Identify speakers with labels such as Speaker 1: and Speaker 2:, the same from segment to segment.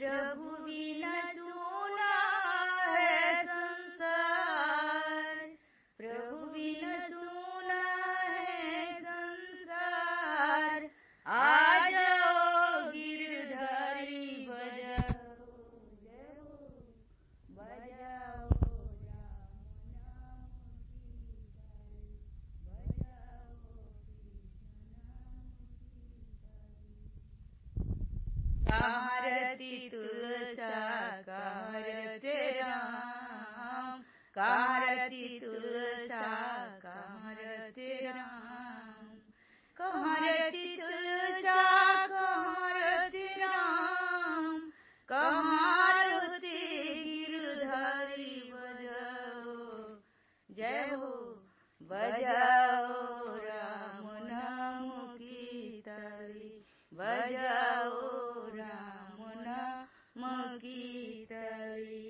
Speaker 1: प्रभु बिना सूना है संसार, प्रभु बिना सूना है संसार। आ जाओ गिरधारी बजाओ जय हो, बजाओ कहारती तुलसा कहारते राम, कहारती तुलसा कहारते राम, कहारती तुलसा कहारते राम, कहारते गिरधारी बजाओ जय हो, बजाओ राम नाम की ताली, बजाओ राम नाम की ताली।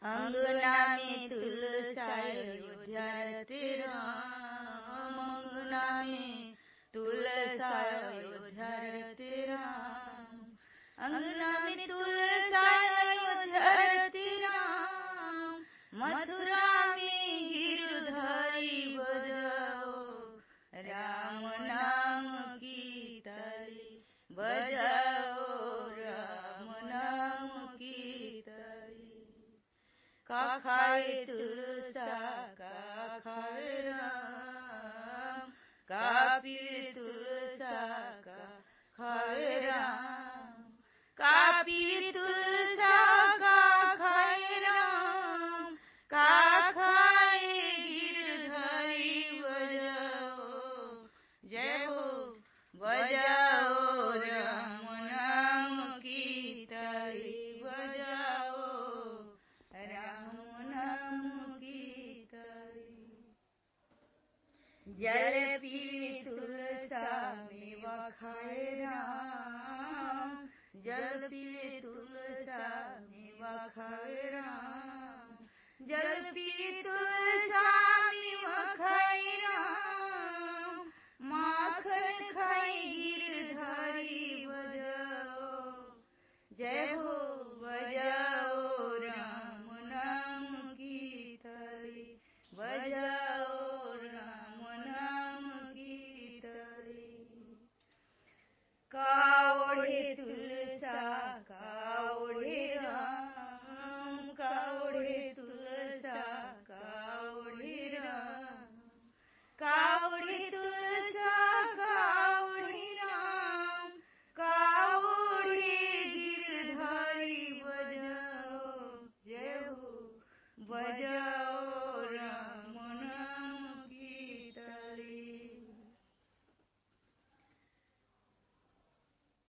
Speaker 1: अंगना में तुलसा अयोध्या रते राम, अंगना में तुलसा अयोध्या रते राम, अंगना में तुलसा अयोध्या रते राम, मथुरा में गिरधारी बजाओ राम नाम की ताली, बजाओ राम नाम की ताली। का खाए तुलसा का खाए राम, का पीए तुलसा का खाए राम, का पीए तुलसा का खाए राम, का खाए गिरधारी बजाओ जय हो, बजाओ राम नाम की ताली, बजाओ राम नाम की ताली। जल पी तुलसा मेवा खाए राम, जल पी तुलसा मेवा खाए राम, जल पी तुलसा मेवा खाए राम, माखन खाए गिरधारी बजाओ जय हो, बजाओ राम नाम की ताली, बजाओ राम नाम की ताली। का ओढ़े तुलसा